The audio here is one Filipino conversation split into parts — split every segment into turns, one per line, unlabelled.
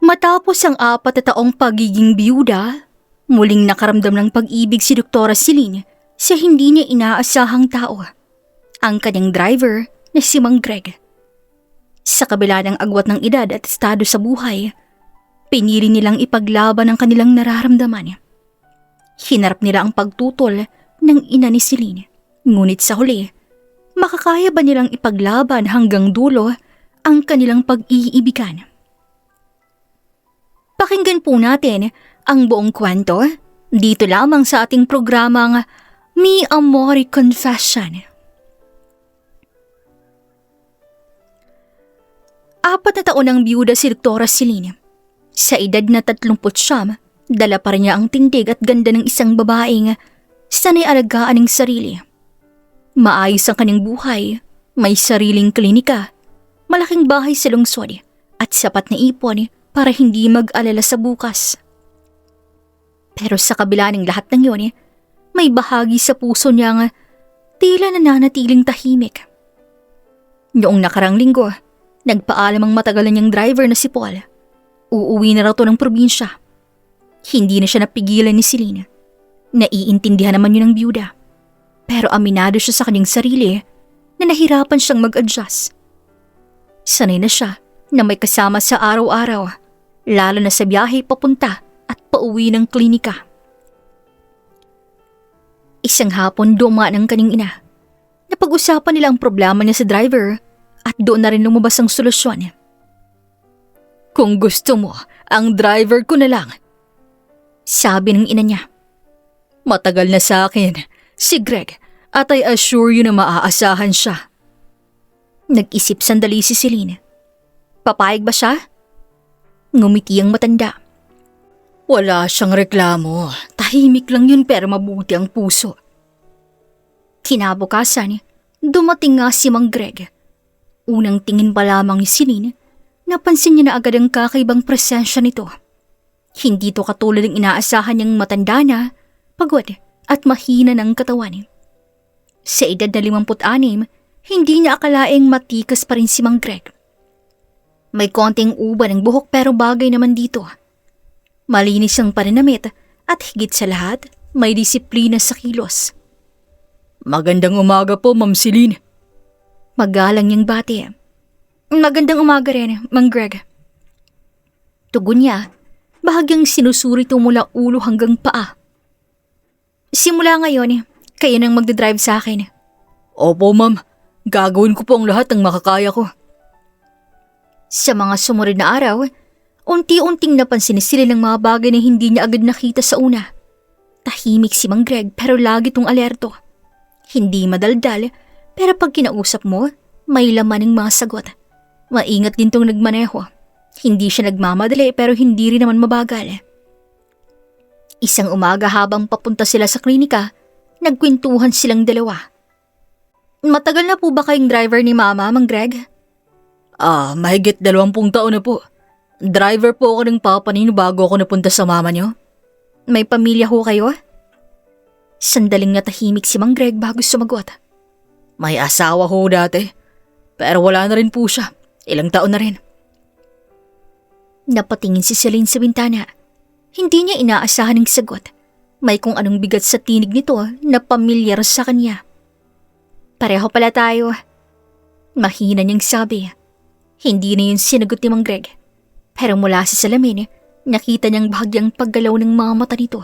Matapos ang 4 na taong pagiging biyuda, muling nakaramdam ng pag-ibig si Doktora Celine sa hindi niya inaasahang tao, ang kanyang driver na si Mang Greg. Sa kabila ng agwat ng edad at estado sa buhay, pinili nilang ipaglaban ang kanilang nararamdaman. Hinarap nila ang pagtutol ng ina ni Celine, ngunit sa huli, makakaya ba nilang ipaglaban hanggang dulo ang kanilang pag-iibigan? Pakinggan po natin ang buong kwento dito lamang sa ating programang Mi Amore Confession. 4 na taon ng biyuda si Doktora Celine. Sa edad na 39, dala pa rin niya ang tindig at ganda ng isang babaeng sanay alagaan ng sarili. Maayos ang kanyang buhay, may sariling klinika, malaking bahay sa lungsod at sapat na ipon para hindi mag-alala sa bukas. Pero sa kabila ng lahat ng yun, may bahagi sa puso niyang tila nananatiling tahimik. Noong nakarang linggo, nagpaalam ang matagalan niyang driver na si Paul. Uuwi na raw to ng probinsya. Hindi na siya napigilan ni Celine. Naiintindihan naman yun ng biyuda. Pero aminado siya sa kanyang sarili na nahirapan siyang mag-adjust. Sanay na siya na may kasama sa araw-araw, lalo na sa biyahe papunta at pauwi ng klinika. Isang hapon dumaan ang kanyang ina. Napag-usapan nila ang problema niya sa driver at doon na rin lumabas ang solusyon. Kung gusto mo, ang driver ko na lang, sabi ng ina niya. Matagal na sa akin si Greg at I assure you na maaasahan siya. Nag-isip sandali si Celine. Papayag ba siya? Ngumiti ang matanda. Wala siyang reklamo. Tahimik lang yun pero mabuti ang puso. Kinabukasan, dumating nga si Mang Greg. Unang tingin pa lamang ni Celine, napansin niya na agad ang kakaibang presensya nito. Hindi to katulad ng inaasahan niyang matanda na, pagod at mahina ng katawan. Sa edad na 56, hindi niya akalaing matikas pa rin si Mang Greg. May konting uban ng buhok pero bagay naman dito. Malinis ang pananamit at higit sa lahat, may disiplina sa kilos. Magandang umaga po, Ma'am Celine. Magalang niyang bati. Magandang umaga rin, Mang Greg. Tugon niya, bahagyang sinusuri ito mula ulo hanggang paa. Simula ngayon, kayo nang magdadrive sa akin. Opo, ma'am. Gagawin ko po ang lahat ng makakaya ko. Sa mga sumunod na araw, unti-unting napansin sila ng mga bagay na hindi niya agad nakita sa una. Tahimik si Mang Greg pero lagi tong alerto. Hindi madaldal pero pag kinausap mo, may laman ng mga sagot. Maingat din tong nagmaneho. Hindi siya nagmamadali pero hindi rin naman mabagal. Isang umaga habang papunta sila sa klinika, nagkwentuhan silang dalawa. Matagal na po ba kayong driver ni Mama, Mang Greg? Mahigit 20 taon na po. Driver po ako ng papa ninyo bago ako napunta sa mama niyo. May pamilya ho kayo? Sandaling natahimik si Mang Greg bago sumagot. May asawa ho dati, pero wala na rin po siya. Ilang taon na rin. Napatingin si Celine sa bintana. Hindi niya inaasahan ng sagot. May kung anong bigat sa tinig nito na pamilyar sa kanya. Pareho pala tayo. Mahina niyang sabi. Hindi na yun sinagot ni Mang Greg. Pero mula sa salamin, nakita niyang bahagyang paggalaw ng mga mata nito.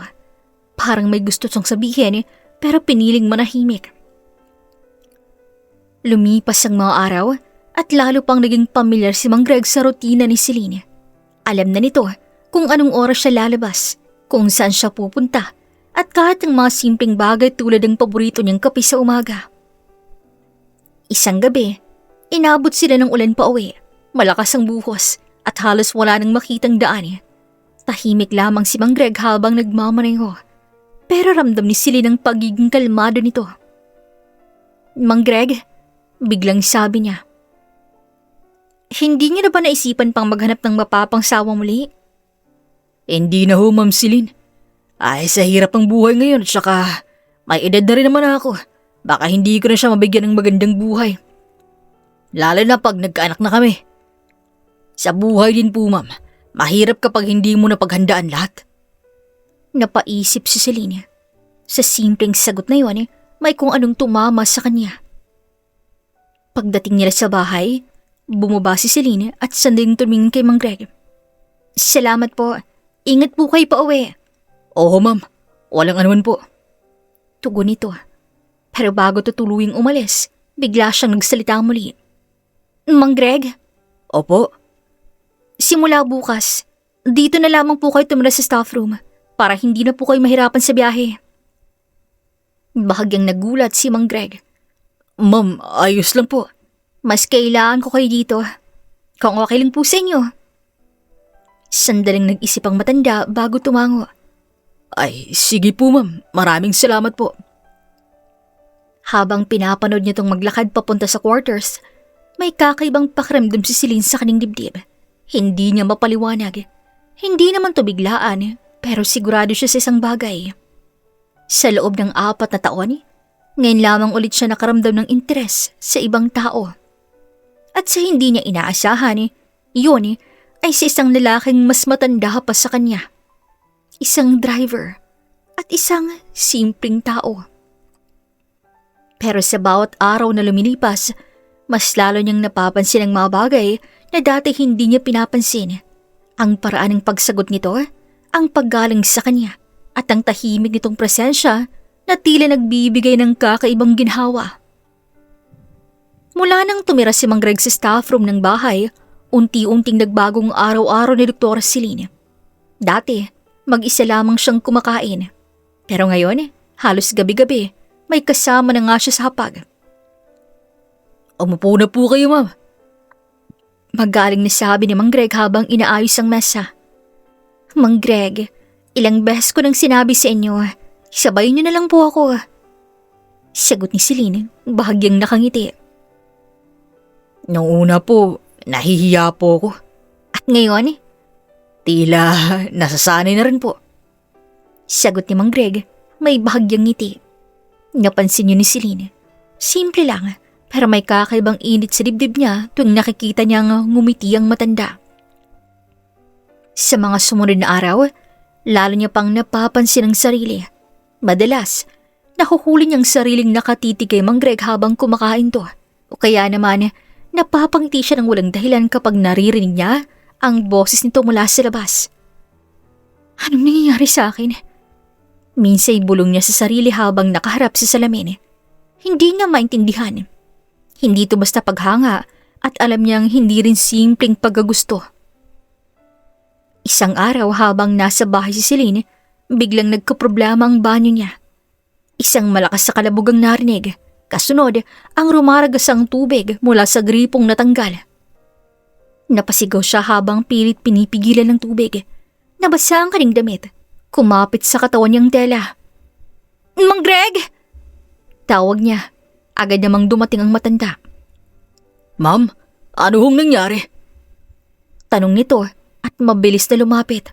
Parang may gusto siyang sabihin pero piniling manahimik. Lumipas ang mga araw at lalo pang naging pamilyar si Mang Greg sa rutina ni Celine. Alam na nito kung anong oras siya lalabas, kung saan siya pupunta, at kahit ang mga simpleng bagay tulad ng paborito niyang kape sa umaga. Isang gabi, inabot sila ng ulan pa uwi. Malakas ang buhos at halos wala nang makitang daan. Tahimik lamang si Mang Greg habang nagmamaneho. Pero ramdam ni Celine ang pagiging kalmado nito. Mang Greg, biglang sabi niya. Hindi niyo na ba naisipan pang maghanap ng mapapangsawa muli? Hindi na ho, Ma'am Celine. Ay, sa hirap ang buhay ngayon at saka may edad na rin naman ako. Baka hindi ko na siya mabigyan ng magandang buhay. Lalo na pag nagkaanak na kami. Sa buhay din po, ma'am.
Mahirap kapag hindi mo napaghandaan lahat.
Napaisip si Celine. Sa simpleng sagot na yun, may kung anong tumama sa kanya. Pagdating nila sa bahay, bumaba si Celine at sandaling tumingin kay Mang Greg. Salamat po. Ingat po kayo pa uwi.
Oo, ma'am. Walang anuman po.
Tugon nito. Pero bago tutuluying umalis, bigla siyang nagsalita muli. Mang Greg?
Opo.
Simula bukas, dito na lamang po kayo tumira sa staff room para hindi na po kayo mahirapan sa biyahe. Bahagyang nagulat si Mang Greg.
Ma'am, ayos lang po.
Mas kailangan ko kayo dito. Kung okay lang po sa inyo. Sandaling nag-isip ang matanda bago tumango.
Ay, sige po ma'am. Maraming salamat po.
Habang pinapanood niya tong maglakad papunta sa quarters, may kakaibang pakiramdam si Celine sa kanyang dibdib. Hindi niya mapaliwanag. Hindi naman to biglaan, pero sigurado siya sa isang bagay. Sa loob ng 4 na taon, ngayon lamang ulit siya nakaramdam ng interes sa ibang tao. At sa hindi niya inaasahan, yun ay sa isang lalaking mas matanda pa sa kanya. Isang driver at isang simpleng tao. Pero sa bawat araw na lumilipas, mas lalo niyang napapansin ang mga bagay na dati hindi niya pinapansin. Ang paraan ng pagsagot nito, ang paggaling sa kanya, at ang tahimik nitong presensya na tila nagbibigay ng kakaibang ginhawa. Mula nang tumira si Mang Greg sa staff room ng bahay, unti-unting nagbagong araw-araw ni Dr. Celine. Dati, mag-isa lamang siyang kumakain. Pero ngayon, halos gabi-gabi, may kasama na nga siya sa hapag.
Umupo na po kayo, ma'am.
Magaling na sabi ni Mang Greg habang inaayos ang mesa. Mang Greg, ilang beses ko nang sinabi sa inyo, sabayin niyo na lang po ako. Sagot ni Celine, bahagyang nakangiti.
Nung una po, nahihiya po ako.
At ngayon?
Tila nasasanay na rin po.
Sagot ni Mang Greg, may bahagyang ngiti. Napansin niyo ni Celine. Simple lang, pero may kakaibang init sa dibdib niya tuwing nakikita niyang ngumiti ang matanda. Sa mga sumunod na araw, lalo niya pang napapansin ang sarili. Madalas, nahuhuli niyang sariling nakatitig kay Mang Greg habang kumakain to. O kaya naman, napapangiti siya ng walang dahilan kapag naririnig niya ang boses nito mula sa labas. Anong nangyayari sa akin? Minsa'y bulong niya sa sarili habang nakaharap sa salamin. Hindi niya maintindihan. Hindi ito basta paghanga at alam niyang hindi rin simpleng pagkagusto. Isang araw habang nasa bahay si Celine, biglang nagkaproblema ang banyo niya. Isang malakas sa kalabog ang narinig, kasunod ang rumaragasang tubig mula sa gripong natanggal. Napasigaw siya habang pilit pinipigilan ng tubig. Nabasa ang kanyang damit. Kumapit sa katawan niyang tela. Mang Greg! Tawag niya. Agad namang dumating ang matanda.
Ma'am, ano hong nangyari?
Tanong nito at mabilis na lumapit.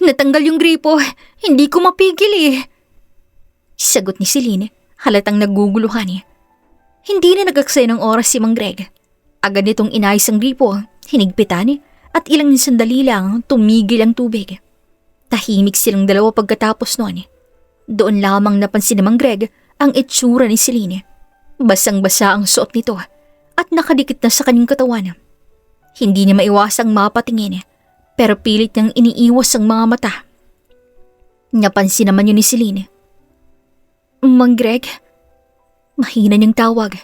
Natanggal yung gripo. Hindi ko mapigil eh. Sagot ni Celine, halatang naguguluhan. Hindi na nagaksay ng oras si Mang Greg. Agad nitong inayos ang gripo, hinigpitan at ilang sandali lang tumigil ang tubig. Tahimik silang dalawa pagkatapos noon. Doon lamang napansin ni Mang Greg ang itsura ni Celine. Basang-basa ang suot nito at nakadikit na sa kanyang katawan. Hindi niya maiwasang mapatingin pero pilit niyang iniiwas ang mga mata. Napansin naman yun ni Celine. Mang Greg? Mahina niyang tawag.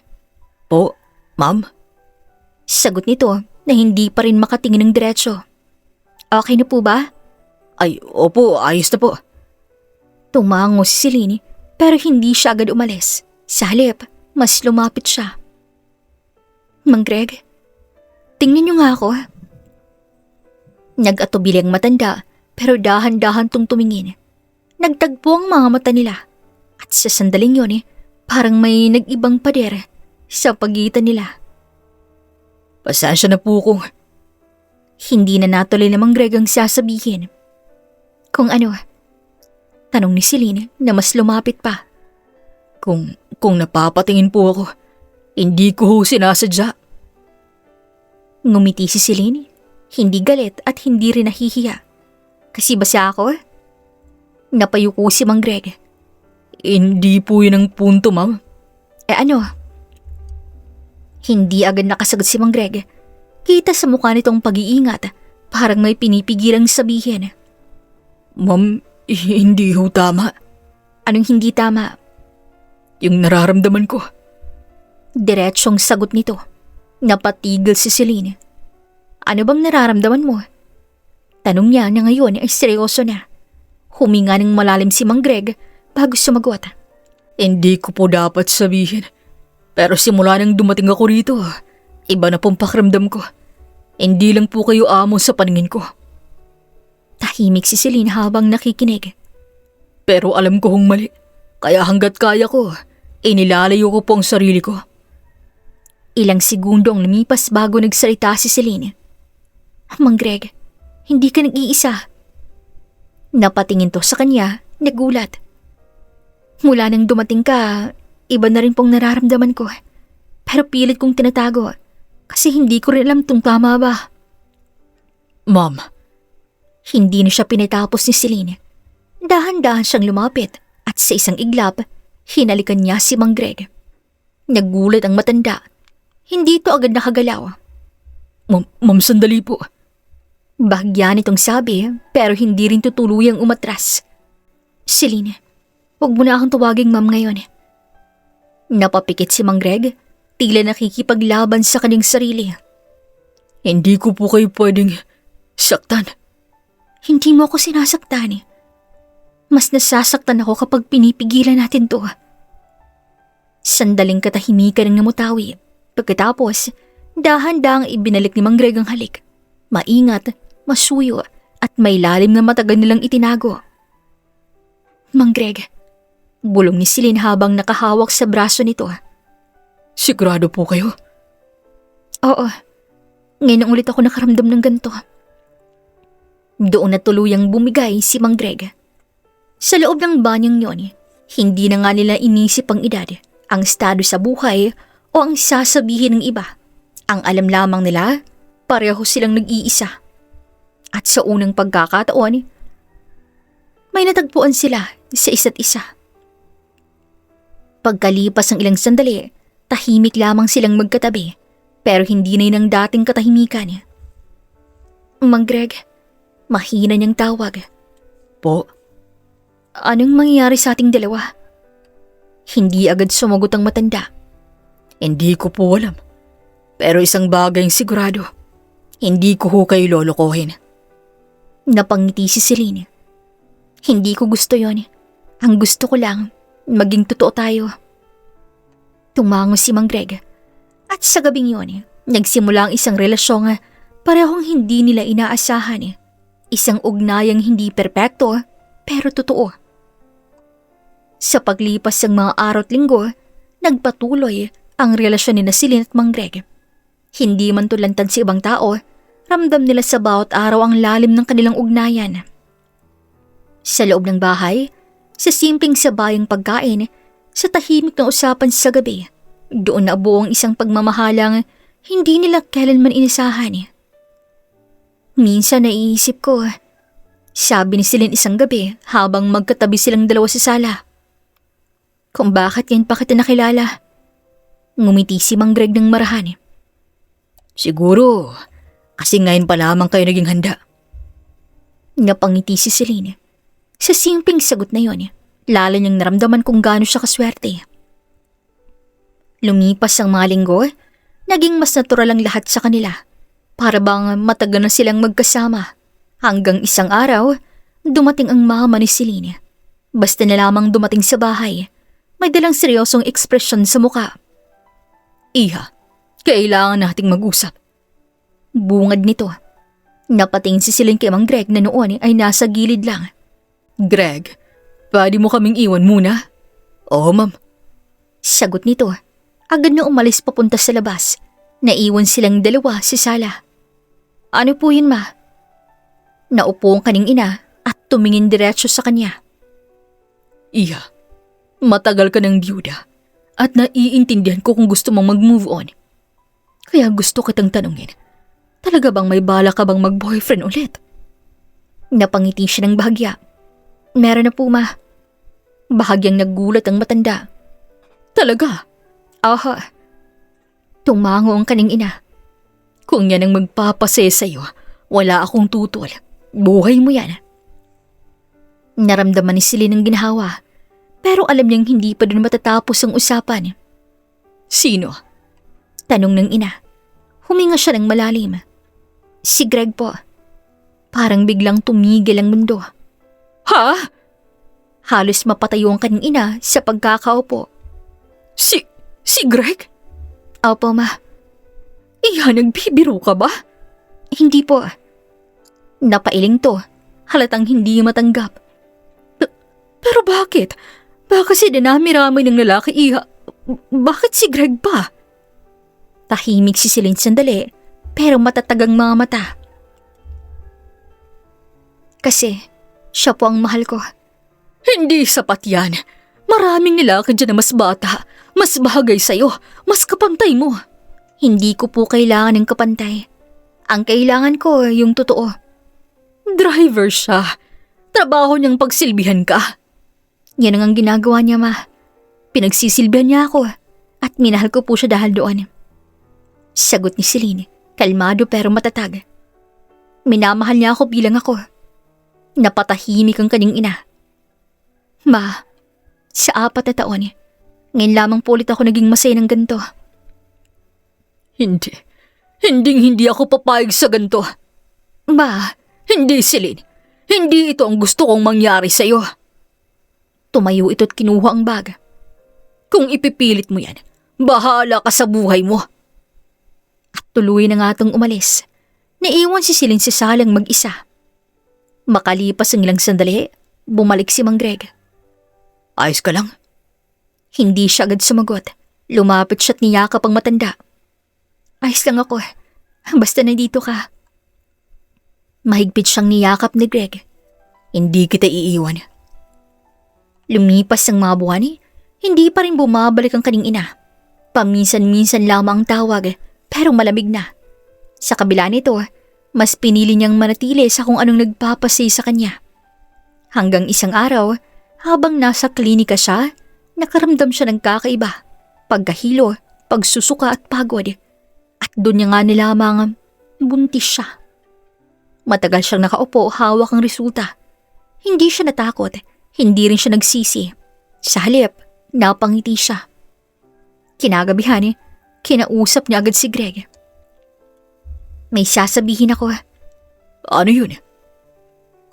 Po, ma'am?
Sagot nito na hindi pa rin makatingin ng diretso. Okay na po ba?
Ay, opo, ayos na po.
Tumango si Celine pero hindi siya agad umalis. Sa halip, mas lumapit siya. Mang Greg, tingnan niyo nga ako. Nag-atubili ang matanda pero dahan-dahan tong tumingin. Nagtagpo ang mga mata nila at sa sandaling yun parang may nag-ibang pader sa pagitan nila.
Pasensya na po kung...
Hindi na natuloy na Mang Greg ang sasabihin. Kung ano? Tanong ni Celine na mas lumapit pa.
Kung napapatingin po ako, hindi ko ho sinasadya.
Ngumiti si Celine. Hindi galit at hindi rin nahihiya. Kasi basa ako? Napayuko si Mang Greg.
Hindi po yun ang punto, ma'am.
Ano? Hindi agad nakasagot si Mang Greg. Kita sa mukha nitong pag-iingat, parang may pinipigilang sabihin.
Ma'am, hindi ho tama.
Anong hindi tama?
Yung nararamdaman ko.
Diretsyong sagot nito. Napatigil si Celine. Ano bang nararamdaman mo? Tanong niya na ngayon ay seryoso na. Huminga ng malalim si Mang Greg bago sumagot.
Hindi ko po dapat sabihin. Pero simula nang dumating ako rito, iba na pong pakiramdam ko. Hindi lang po kayo amo sa paningin ko.
Tahimik si Celine habang nakikinig.
Pero alam ko hong mali. Kaya hanggat kaya ko, inilalayo ko po ang sarili ko.
Ilang segundo ang lumipas bago nagsalita si Celine. Mang Greg, hindi ka nag-iisa. Napatingin to sa kanya, nagulat. Mula nang dumating ka, iba na rin pong nararamdaman ko. Pero pilit kong tinatago kasi hindi ko rin alam kung tama ba.
Ma'am,
Hindi na siya pinatapos ni Celine. Dahan-dahan siyang lumapit at sa isang iglap, hinalikan niya si Mang Greg. Nagulat ang matanda. Hindi to agad nakagalaw.
ma'am sandali po.
Bahagya nitong sabi pero hindi rin tutuluyang umatras. Celine, huwag mo na akong tawaging ma'am ngayon. Napapikit si Mang Greg, tila nakikipaglaban sa kanyang sarili.
Hindi ko po kayo pwedeng saktan.
Hindi mo ako sinasaktan. Mas nasasaktan ako kapag pinipigilan natin to. Sandaling katahimikan ng namutawi. Pagkatapos, dahan-dahang ibinalik ni Mang Greg ang halik. Maingat, masuyo, at may lalim na matagal nilang itinago. Mang Greg, bulong ni Celine habang nakahawak sa braso nito.
Sigurado po kayo?
Oo, ngayon ulit ako nakaramdam ng ganito. Doon na tuluyang bumigay si Mang Greg. Sa loob ng banyang yon, hindi na nga nila inisip ang edad, ang estado sa buhay o ang sasabihin ng iba. Ang alam lamang nila, pareho silang nag-iisa. At sa unang pagkakataon, may natagpuan sila sa isa't isa. Pagkalipas ng ilang sandali, tahimik lamang silang magkatabi, pero hindi na yun ang dating katahimikan. Mang Greg, mahina niyang tawag.
Po?
Anong mangyayari sa ating dalawa? Hindi agad sumagot ang matanda.
Hindi ko po alam. Pero isang bagay sigurado. Hindi ko ho kayo lolokohin.
Napangiti si Celine. Hindi ko gusto yon. Ang gusto ko lang, maging totoo tayo. Tumango si Mang Greg. At sa gabing yon, nagsimula ang isang relasyong parehong hindi nila inaasahan. Isang ugnayang hindi perpekto, pero totoo. Sa paglipas ng mga araw at linggo, nagpatuloy ang relasyon ni Celine at Mang Greg. Hindi man tulantad sa ibang tao, ramdam nila sa bawat araw ang lalim ng kanilang ugnayan. Sa loob ng bahay, sa simpleng sabayang pagkain, sa tahimik na usapan sa gabi, doon na buong isang pagmamahalang hindi nila kailanman inasahan. Minsan naiisip ko, sabi ni Celine isang gabi habang magkatabi silang dalawa sa sala. Kung bakit ngayon pa kita nakilala. Ngumiti si Mang Greg ng marahan.
Siguro, kasi ngayon pa lamang kayo naging handa.
Napangiti si Celine. Sa simpleng sagot na yon, lalo niyang naramdaman kung gaano siya kaswerte. Lumipas ang mga linggo, naging mas natural ang lahat sa kanila. Para bang matagal na silang magkasama. Hanggang isang araw, dumating ang mama ni Celine. Basta na lamang dumating sa bahay, may dalang seryosong ekspresyon sa muka.
Iha, kailangan nating mag-usap.
Bungad nito. Napatingin si Celine kay Mang Greg na noon ay nasa gilid lang.
Greg, pwede mo kaming iwan muna? Oo, ma'am.
Sagot nito. Agad na umalis papunta sa labas. Naiwan silang dalawa sa sala. Ano po yun, ma? Naupo ang kaning ina at tumingin diretso sa kanya.
Iha, matagal ka ng byuda at naiintindihan ko kung gusto mong mag-move on. Kaya gusto kitang tanungin, Talaga bang may bala ka bang mag-boyfriend ulit?
Napangiti siya ng bahagya. Meron na po, ma. Bahagyang naggulat ang matanda.
Talaga?
Aha. Tumango ang kaning ina.
Kung yan ang magpapasaya sa'yo, wala akong tutol. Buhay mo yan.
Naramdaman ni Celine ang ginahawa, pero alam niyang hindi pa doon matatapos ang usapan.
Sino?
Tanong ng ina. Huminga siya ng malalim. Si Greg po. Parang biglang tumigil ang mundo.
Ha?
Halos mapatayo ang kaning ina sa pagkakaupo.
Si Greg?
Opo, ma.
Iyan, nagbibiro ka ba?
Hindi po. Napailing to. Halatang hindi matanggap.
Pero bakit? Baka si dinami-rami ng lalaki, iha. Bakit si Greg pa?
Tahimik si Celine sandali, pero matatagang mga mata. Kasi, siya po ang mahal ko.
Hindi sapat yan. Maraming lalaki dyan na mas bata, mas bagay sa'yo, mas kapantay mo.
Hindi ko po kailangan ng kapantay. Ang kailangan ko yung totoo.
Driver siya. Trabaho niyang pagsilbihan ka.
Yan ang ginagawa niya, ma. Pinagsisilbihan niya ako at minahal ko po siya dahil doon. Sagot ni Celine, kalmado pero matatag. Minamahal niya ako bilang ako. Napatahimik ang kaning ina. Ma, sa 4 na taon, ngayon lamang po ulit ako naging masaya ng ganito.
Hindi ako papayag sa ganito.
Ma,
Hindi, Celine. Hindi ito ang gusto kong mangyari sa'yo.
tumayo ito't kinuha ang bag.
Kung ipipilit mo yan, bahala ka sa buhay mo.
At tuloy na nga itong umalis. Naiwan si Celine sa salang mag-isa. Makalipas ang ilang sandali, bumalik si Mang Greg.
Ayos ka lang?
Hindi siya agad sumagot. Lumapit siya't niyakap ang matanda. Ayos lang ako. Basta nandito ka. Mahigpit siyang niyakap ni Greg.
Hindi kita iiwan.
Lumipas ang mga buwan, hindi pa rin bumabalik ang kaning ina. Paminsan-minsan lamang ang tawag, pero malamig na. Sa kabila nito, mas pinili niyang manatili sa kung anong nagpapasay sa kanya. Hanggang isang araw, habang nasa klinika siya, nakaramdam siya ng kakaiba. Pagkahilo, pagsusuka at pagod. At doon niya nga nilamang buntis siya. Matagal siyang nakaupo, hawak ang resulta. Hindi siya natakot, hindi rin siya nagsisi. Sa halip, napangiti siya. Kinagabihan, kinausap niya agad si Greg. May sasabihin ako.
Ano yun?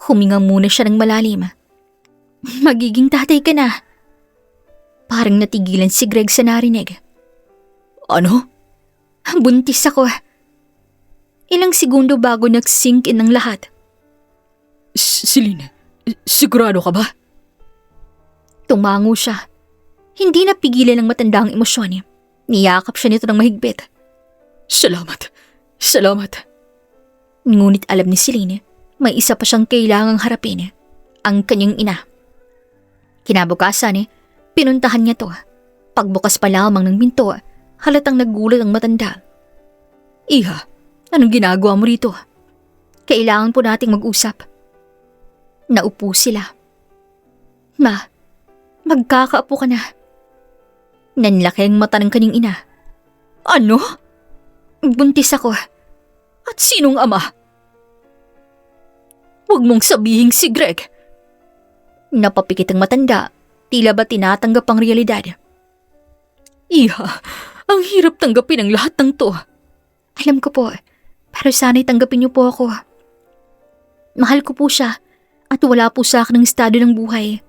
Huminga muna siya ng malalim. Magiging tatay ka na. Parang natigilan si Greg sa narinig.
Ano?
Buntis ako. Ilang segundo bago nag-sink in ang lahat.
Celine, sigurado ka ba?
Tumango siya. Hindi napigilan ng matanda ang emosyon. Niyakap siya nito ng mahigpit.
Salamat.
Ngunit alam ni Celine, may isa pa siyang kailangang harapin. Ang kanyang ina. Kinabukasan, pinuntahan niya to. Pagbukas pa lamang ng pinto, halatang nagulat ang matanda.
Iha, anong ginagawa mo rito?
Kailangan po nating mag-usap. Naupo sila. Ma, magkakaapo ka na. Nanlaki ang mata ng kanyang ina.
Ano?
Buntis ako.
At sinong ama? Huwag mong sabihing si Greg.
Napapikit ang matanda, tila ba tinatanggap ang realidad.
Iha, ang hirap tanggapin ang lahat ng to.
Alam ko po, pero sana'y tanggapin niyo po ako. Mahal ko po siya at wala po sa akin ang estado ng buhay.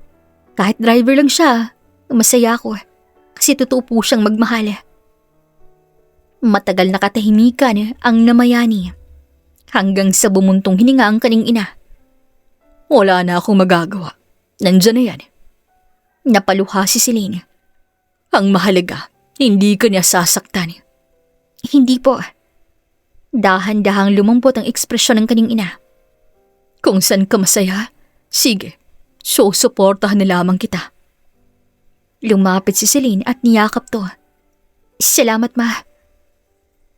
Kahit driver lang siya, masaya ako kasi totoo po siyang magmahal. Matagal na katahimikan ang namayani hanggang sa bumuntong hininga ang kaning ina.
Wala na akong magagawa. Nandyan na yan.
Napaluha si Celine.
Ang mahalaga, hindi ka niya sasaktan.
Hindi po. Dahan-dahang lumampot ang ekspresyon ng kaning ina.
Kung saan ka masaya, sige, susuportahan na lamang kita.
Lumapit si Celine at niyakap to. Salamat, ma.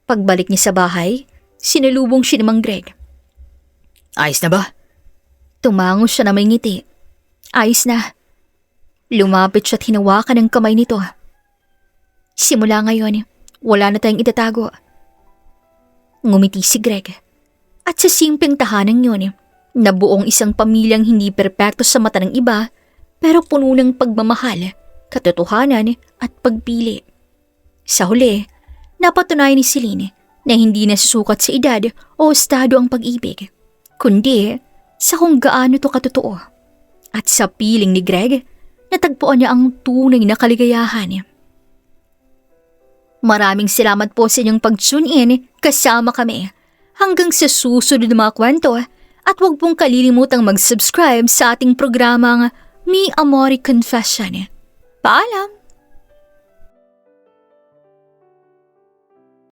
Pagbalik niya sa bahay, Sinalubong siya ni Mang Greg.
Ayos na ba?
Tumango siya na may ngiti. Ayos na. Lumapit siya at hinawakan ang kamay nito. Simula ngayon, wala na tayong itatago. Ngumiti si Greg. At sa simpleng tahanan yun, na buong isang pamilyang hindi perpekto sa mata ng iba, pero puno ng pagmamahal, katotohanan at pagpili. Sa huli, napatunayan ni Celine na hindi nasusukat sa edad o estado ang pag-ibig, kundi sa kung gaano to katotoo. At sa piling ni Greg, natagpuan niya ang tunay na kaligayahan. Maraming salamat po sa inyong pag-tune in, kasama kami. Hanggang sa susunod na mga kwento, at huwag pong kalilimutang mag-subscribe sa ating programang Mi Amore Confession. Paalam!